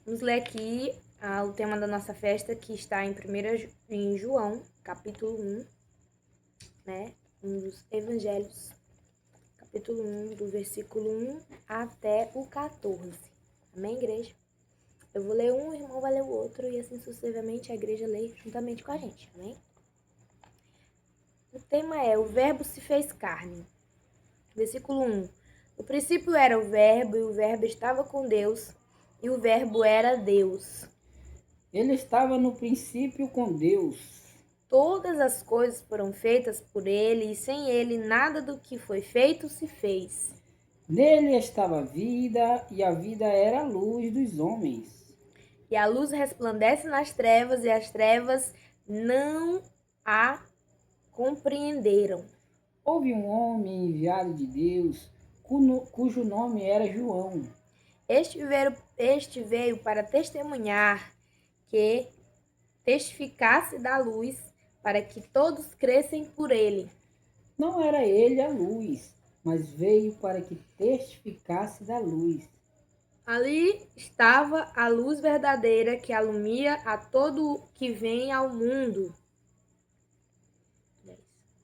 Vamos ler aqui o tema da nossa festa, que está em João, capítulo 1, né? Um dos evangelhos, capítulo 1, do versículo 1 até o 14. Amém, igreja? Eu vou ler um, o irmão vai ler o outro, e assim sucessivamente a igreja lê juntamente com a gente, amém? O tema é: o verbo se fez carne. Versículo 1. No princípio era o verbo, e o verbo estava com Deus, e o verbo era Deus. Ele estava no princípio com Deus. Todas as coisas foram feitas por ele, e sem ele nada do que foi feito se fez. Nele estava a vida, e a vida era a luz dos homens. E a luz resplandece nas trevas, e as trevas não a compreenderam. Houve um homem enviado de Deus, cujo nome era João. Este veio para testemunhar, que testificasse da luz, para que todos crescem por ele. Não era ele a luz, mas veio para que testificasse da luz. Ali estava a luz verdadeira que alumia a todo o que vem ao mundo.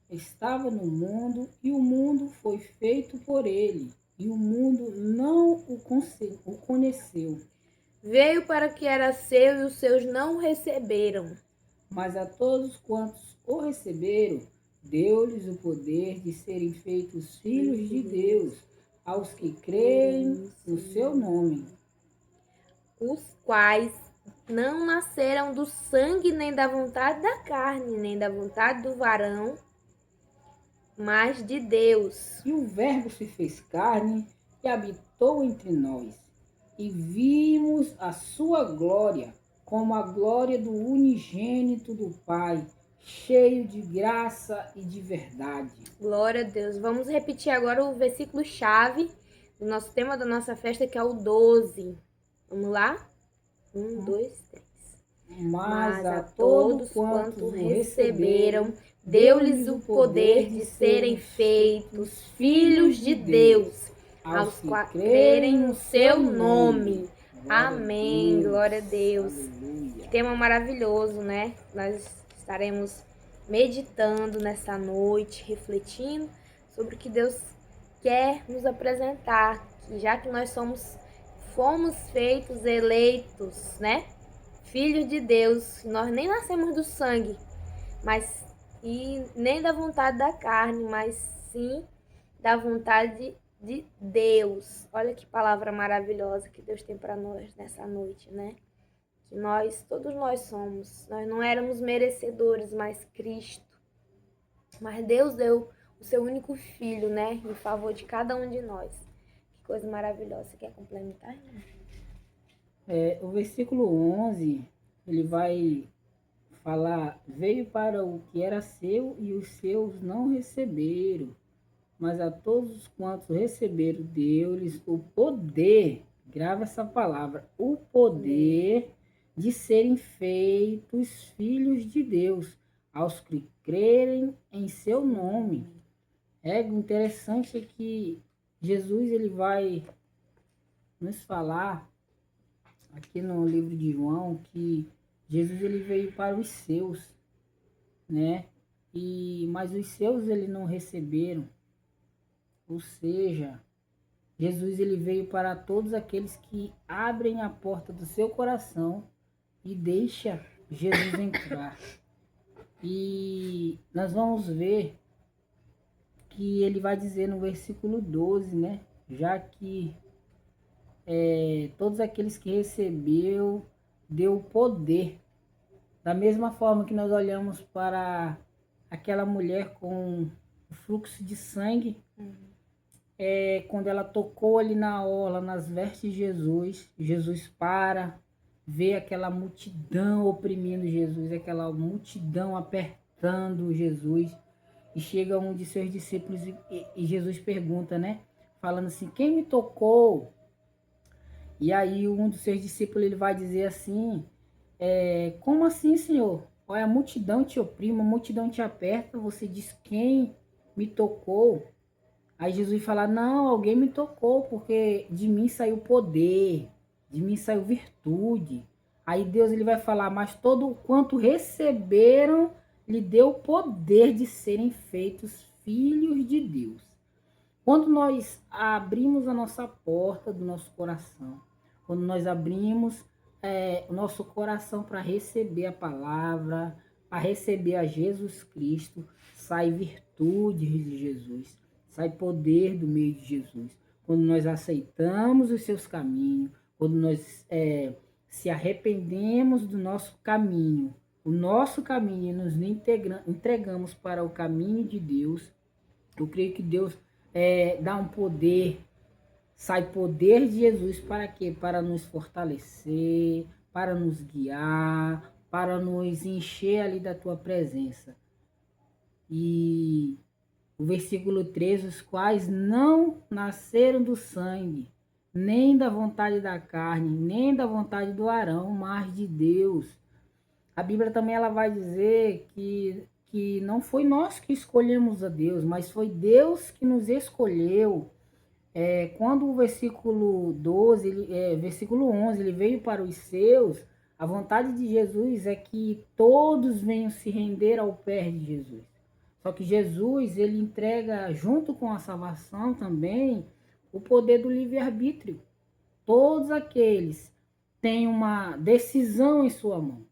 Estava no mundo, e o mundo foi feito por ele, e o mundo não o conheceu. Veio para o que era seu, e os seus não o receberam. Mas a todos quantos o receberam, deu-lhes o poder de serem feitos filhos de Deus, aos que creem no seu nome. Os quais não nasceram do sangue, nem da vontade da carne, nem da vontade do varão, mas de Deus. E o Verbo se fez carne e habitou entre nós, e vimos a sua glória, como a glória do unigênito do Pai, cheio de graça e de verdade. Glória a Deus. Vamos repetir agora o versículo-chave do nosso tema da nossa festa, que é o 12. Vamos lá? 1, 2, 3. Mas a todos quantos o receberam, deu-lhes o poder de serem feitos filhos de Deus, aos que crerem no seu nome. Amém. Glória a Deus. Que tema maravilhoso, né? Nós estaremos meditando nessa noite, refletindo sobre o que Deus quer nos apresentar, que já que nós fomos feitos eleitos, né? Filhos de Deus, nós nem nascemos do sangue, e nem da vontade da carne, mas sim da vontade de Deus. Olha que palavra maravilhosa que Deus tem para nós nessa noite, né? Que todos nós somos. Nós não éramos merecedores, mas Cristo. Mas Deus deu o seu único filho, né? Em favor de cada um de nós. Que coisa maravilhosa. Você quer complementar, irmão? O versículo 11, ele vai falar: veio para o que era seu e os seus não receberam, mas a todos quantos receberam, deu-lhes o poder, grava essa palavra, o poder de serem feitos filhos de Deus, aos que crerem em seu nome. É interessante que Jesus ele vai nos falar aqui no livro de João que Jesus ele veio para os seus, né? Mas os seus ele não receberam. Ou seja, Jesus ele veio para todos aqueles que abrem a porta do seu coração e deixa Jesus entrar. E nós vamos ver que ele vai dizer no versículo 12, né? Já que todos aqueles que recebeu, deu poder. Da mesma forma que nós olhamos para aquela mulher com o fluxo de sangue, quando ela tocou ali na orla, nas vestes de Jesus, Jesus para, vê aquela multidão oprimindo Jesus, aquela multidão apertando Jesus, e chega um de seus discípulos e Jesus pergunta, né? Falando assim, quem me tocou? E aí um dos seus discípulos ele vai dizer assim, como assim, Senhor? Olha, a multidão te oprime, a multidão te aperta, você diz quem me tocou? Aí Jesus fala, não, alguém me tocou, porque de mim saiu poder. de mim saiu virtude. Aí Deus ele vai falar, mas todo quanto receberam, lhe deu o poder de serem feitos filhos de Deus. Quando nós abrimos a nossa porta do nosso coração, quando nós abrimos o nosso coração para receber a palavra, para receber a Jesus Cristo, sai virtude de Jesus, sai poder do meio de Jesus. Quando nós aceitamos os seus caminhos, quando nós se arrependemos do nosso caminho, o nosso caminho, e nos entregamos para o caminho de Deus, eu creio que Deus dá um poder, sai poder de Jesus para quê? Para nos fortalecer, para nos guiar, para nos encher ali da tua presença. E o versículo 13, os quais não nasceram do sangue, nem da vontade da carne, nem da vontade do Arão, mas de Deus. A Bíblia também ela vai dizer que não foi nós que escolhemos a Deus, mas foi Deus que nos escolheu. Quando o versículo 12, versículo 11, ele veio para os seus, a vontade de Jesus é que todos venham se render ao pé de Jesus. Só que Jesus, ele entrega, junto com a salvação também, o poder do livre-arbítrio. Todos aqueles têm uma decisão em sua mão.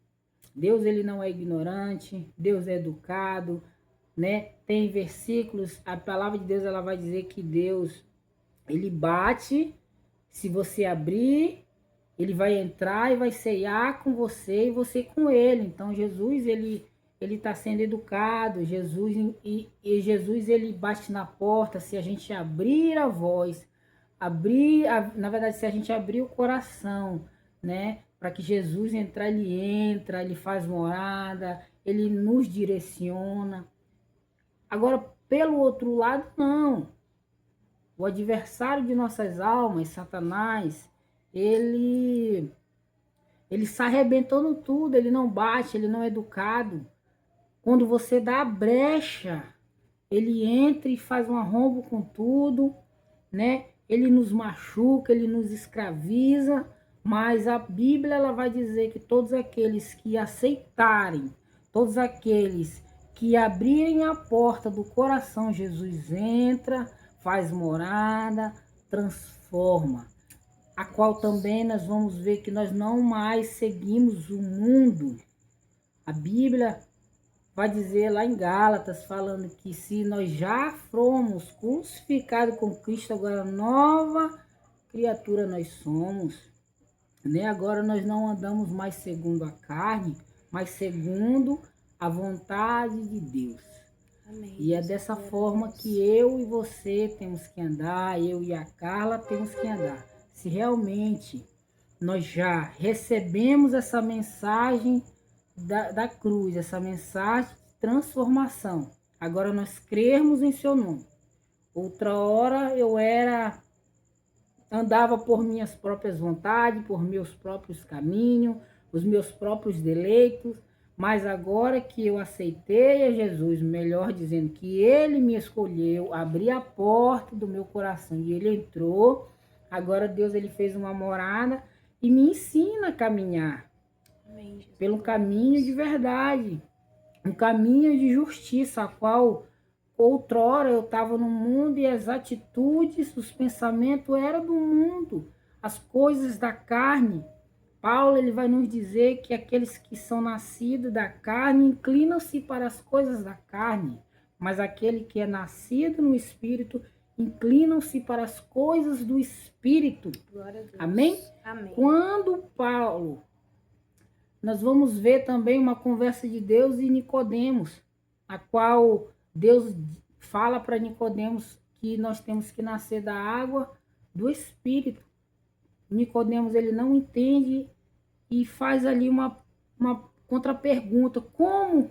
Deus, ele não é ignorante, Deus é educado, né? Tem versículos, a palavra de Deus, ela vai dizer que Deus, ele bate, se você abrir, ele vai entrar e vai ceiar com você e você com ele. Então, Jesus, ele está sendo educado, Jesus ele bate na porta, se a gente abrir a voz, na verdade, se a gente abrir o coração, né, para que Jesus entrar, ele entra, ele faz morada, ele nos direciona. Agora, pelo outro lado, não. O adversário de nossas almas, Satanás, ele se arrebentando tudo, ele não bate, ele não é educado. Quando você dá a brecha, ele entra e faz um arrombo com tudo, né? Ele nos machuca, ele nos escraviza, mas a Bíblia ela vai dizer que todos aqueles que aceitarem, todos aqueles que abrirem a porta do coração, Jesus entra, faz morada, transforma. A qual também nós vamos ver que nós não mais seguimos o mundo. A Bíblia vai dizer lá em Gálatas, falando que se nós já fomos crucificados com Cristo, agora nova criatura nós somos. Né? Agora nós não andamos mais segundo a carne, mas segundo a vontade de Deus. Amém. E é dessa forma que eu e você temos que andar, eu e a Carla temos que andar. Se realmente nós já recebemos essa mensagem da cruz, essa mensagem de transformação, agora nós crermos em seu nome. Outra hora eu andava por minhas próprias vontades, por meus próprios caminhos, os meus próprios deleitos, mas agora que eu aceitei a Jesus, melhor dizendo que ele me escolheu, abri a porta do meu coração e ele entrou, agora Deus ele fez uma morada e me ensina a caminhar. Amém, pelo caminho de verdade, um caminho de justiça, a qual outrora eu estava no mundo e as atitudes, os pensamentos eram do mundo, as coisas da carne. Paulo ele vai nos dizer que aqueles que são nascidos da carne inclinam-se para as coisas da carne, mas aquele que é nascido no Espírito inclinam-se para as coisas do Espírito. Glória a Deus. Amém? Amém. Quando Paulo, nós vamos ver também uma conversa de Deus e Nicodemos, a qual Deus fala para Nicodemos que nós temos que nascer da água do Espírito. Nicodemos ele não entende e faz ali uma contra-pergunta: como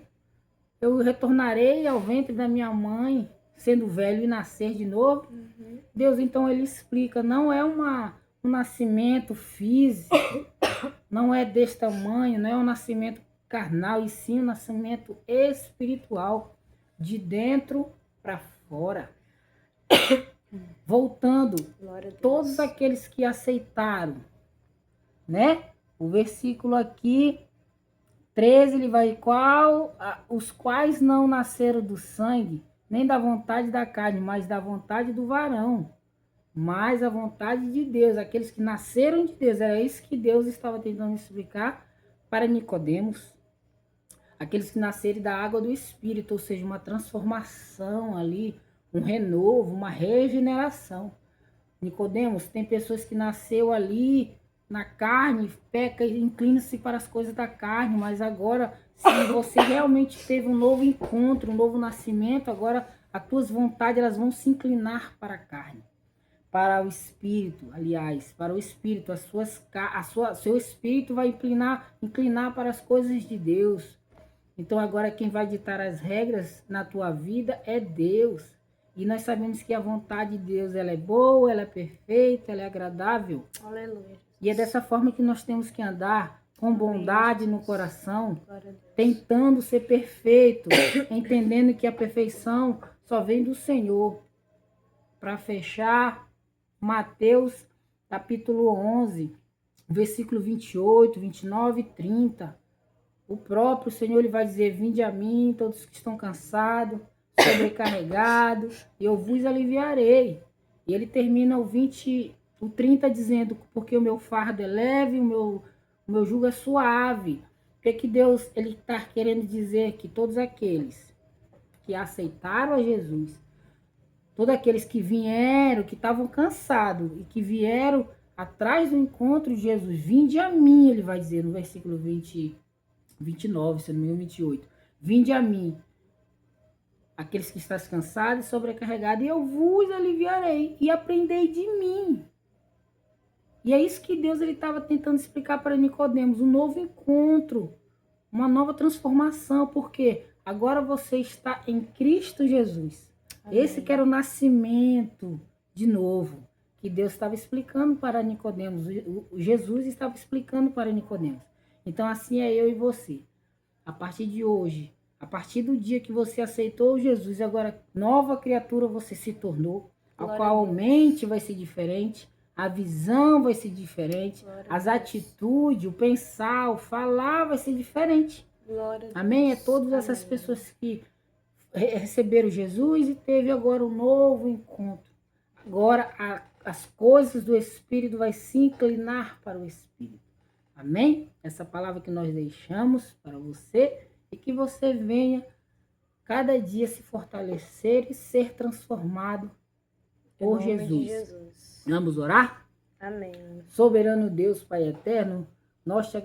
eu retornarei ao ventre da minha mãe, sendo velho, e nascer de novo? Uhum. Deus então ele explica, não é um nascimento físico, não é desse tamanho, não é um nascimento carnal, e sim um nascimento espiritual, de dentro para fora. Voltando, todos aqueles que aceitaram né? O versículo aqui, 13, ele vai os quais não nasceram do sangue, nem da vontade da carne, mas da vontade do varão, mas a vontade de Deus, aqueles que nasceram de Deus. Era isso que Deus estava tentando explicar para Nicodemos. Aqueles que nascerem da água do Espírito, ou seja, uma transformação ali, um renovo, uma regeneração. Nicodemos, tem pessoas que nasceu ali na carne, peca e inclina-se para as coisas da carne, mas agora, se você realmente teve um novo encontro, um novo nascimento, agora as tuas vontades elas vão se inclinar para a carne, para o espírito, aliás, para o espírito, seu espírito vai inclinar para as coisas de Deus. Então agora quem vai ditar as regras na tua vida é Deus. E nós sabemos que a vontade de Deus ela é boa, ela é perfeita, ela é agradável. Aleluia. E é dessa forma que nós temos que andar, com bondade no coração, tentando ser perfeito, entendendo que a perfeição só vem do Senhor. Para fechar, Mateus capítulo 11, versículo 28, 29 e 30. O próprio Senhor ele vai dizer: vinde a mim, todos que estão cansados, sobrecarregados, e eu vos aliviarei. E ele termina o 30 dizendo: porque o meu fardo é leve, o meu jugo é suave. O que Deus ele está querendo dizer? Que todos aqueles que aceitaram a Jesus, todos aqueles que vieram, que estavam cansados e que vieram atrás do encontro de Jesus, vinde a mim, ele vai dizer no versículo 29, se não me engano, 28. Vinde a mim, aqueles que estão cansados e sobrecarregados, e eu vos aliviarei, e aprendei de mim. E é isso que Deus estava tentando explicar para Nicodemos, um novo encontro, uma nova transformação, porque agora você está em Cristo Jesus. Amém. Esse que era o nascimento de novo, que Deus estava explicando para Nicodemos, Jesus estava explicando para Nicodemos. Então assim é eu e você. A partir de hoje, a partir do dia que você aceitou Jesus, agora nova criatura você se tornou, a qual a mente vai ser diferente, a visão vai ser diferente, as atitudes, o pensar, o falar vai ser diferente. Amém? É todas essas pessoas que receberam Jesus e teve agora um novo encontro. Agora as coisas do Espírito vai se inclinar para o Espírito. Amém? Essa palavra que nós deixamos para você e que você venha cada dia se fortalecer e ser transformado por Jesus. Vamos orar? Amém. Soberano Deus, Pai eterno, nós te agradecemos.